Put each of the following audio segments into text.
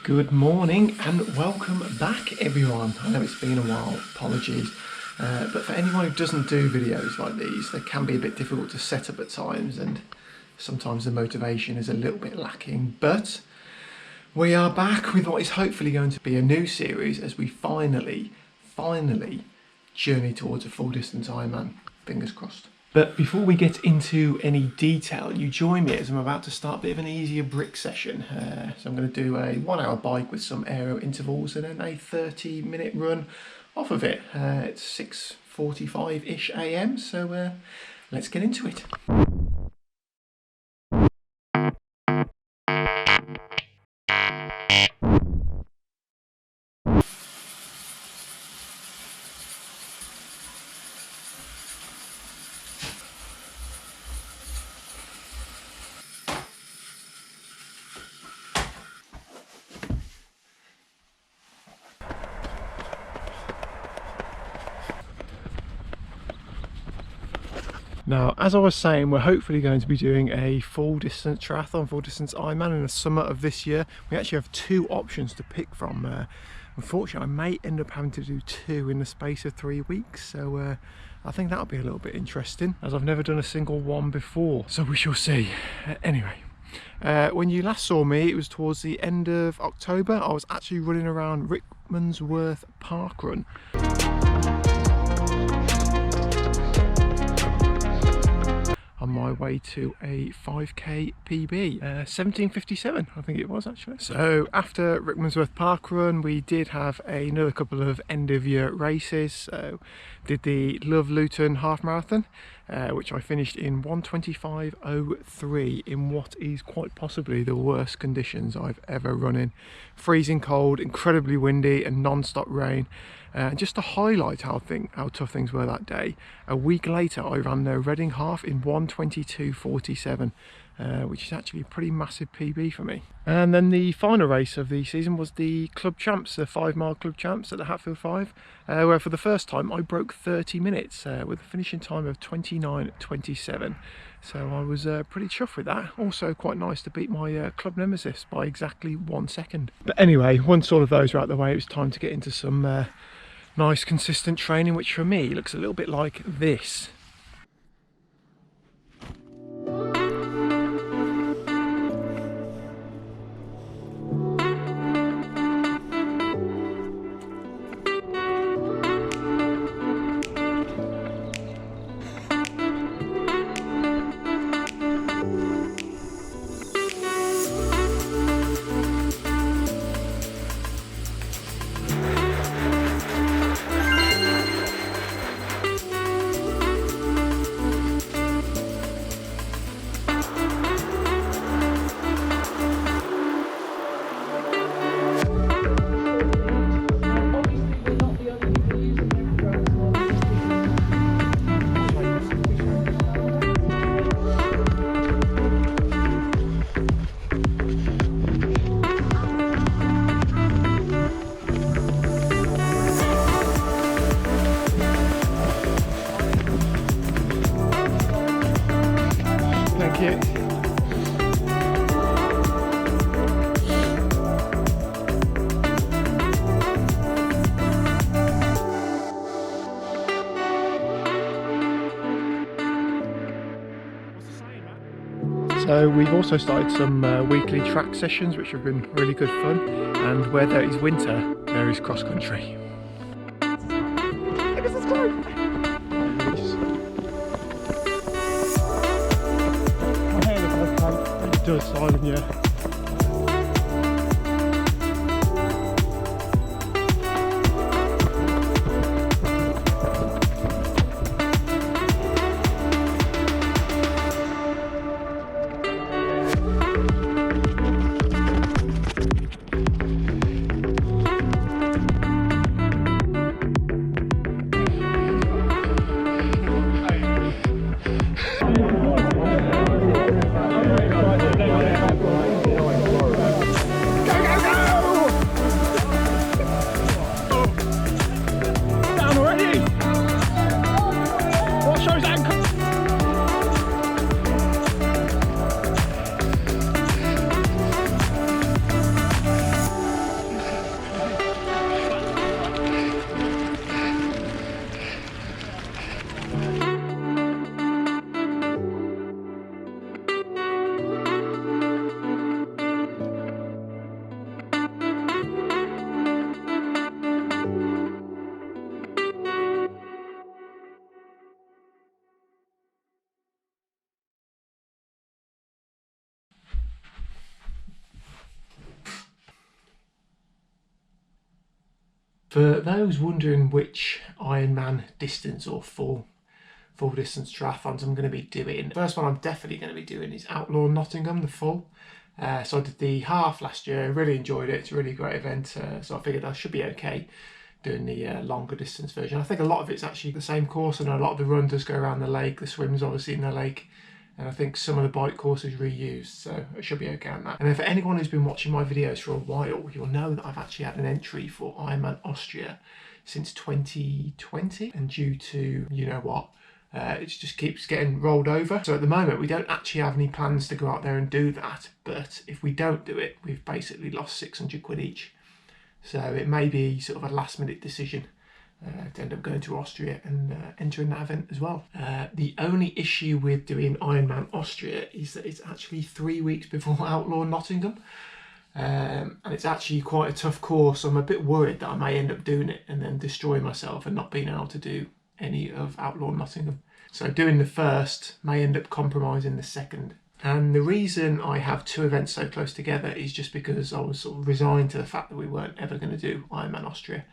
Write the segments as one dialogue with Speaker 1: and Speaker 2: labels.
Speaker 1: Good morning and welcome back everyone. I know it's been a while, apologies. But for anyone who doesn't do videos like these, they can be a bit difficult to set up at times and sometimes the motivation is a little bit lacking. But we are back with what is hopefully going to be a new series as we finally journey towards a full distance Ironman. Fingers crossed. But before we get into any detail, you join me as I'm about to start a bit of an easier brick session. So I'm going to do a 1 hour bike with some aero intervals and then a 30-minute run off of it. It's 6:45-ish AM, so let's get into it. Now, as I was saying, we're hopefully going to be doing a full distance triathlon, full distance Ironman in the summer of this year. We actually have two options to pick from. Unfortunately, I may end up having to do two in the space of 3 weeks, so I think that'll be a little bit interesting, as I've never done a single one before, so we shall see. Anyway, when you last saw me, it was towards the end of October. I was actually running around Rickmansworth Park Run. On my way to a 5k PB, 17:57 I think it was actually. So after Rickmansworth Park Run, we did have another couple of end of year races. So did the Love Luton half marathon, which I finished in 1:25:03 in what is quite possibly the worst conditions I've ever run in. Freezing cold, incredibly windy and non-stop rain. Just to highlight how tough things were that day, a week later I ran the Reading half in 1:22:47, which is actually a pretty massive PB for me. And then the final race of the season was the Club Champs, the 5 mile Club Champs at the Hatfield 5, where for the first time I broke 30 minutes with a finishing time of 29:27. So I was pretty chuffed with that. Also quite nice to beat my club nemesis by exactly 1 second. But anyway, once all of those were out of the way, it was time to get into some nice consistent training, which for me looks a little bit like this. So we've also started some weekly track sessions, which have been really good fun, and where there is winter, there is cross country. Look at this guy! My hair looks okay. It does, Simon, yeah. For those wondering which Ironman distance or full distance triathlons I'm going to be doing, the first one I'm definitely going to be doing is Outlaw Nottingham, the full. So I did the half last year, really enjoyed it. It's a really great event, so I figured I should be okay doing the longer distance version. I think a lot of it's actually the same course, and a lot of the run does go around the lake, the swim's obviously in the lake, and I think some of the bike courses reused, so I should be okay on that. And then for anyone who's been watching my videos for a while, you'll know that I've actually had an entry for Ironman Austria since 2020, and due to, you know what, it just keeps getting rolled over. So at the moment we don't actually have any plans to go out there and do that, but if we don't do it, we've basically lost 600 quid each. So it may be sort of a last minute decision to end up going to Austria and entering that event as well. The only issue with doing Ironman Austria is that it's actually 3 weeks before Outlaw Nottingham, and it's actually quite a tough course. I'm a bit worried that I may end up doing it and then destroy myself and not being able to do any of Outlaw Nottingham. So doing the first may end up compromising the second. And the reason I have two events so close together is just because I was sort of resigned to the fact that we weren't ever going to do Ironman Austria.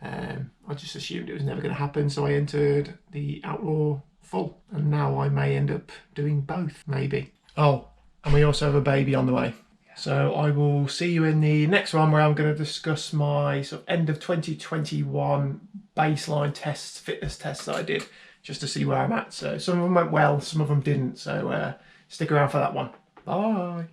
Speaker 1: I just assumed it was never going to happen, so I entered the Outlaw full, and now I may end up doing both, maybe. Oh, and we also have a baby on the way. So I will see you in the next one, where I'm going to discuss my sort of end of 2021 baseline tests, fitness tests that I did, just to see where I'm at. So some of them went well, some of them didn't, so stick around for that one. Bye.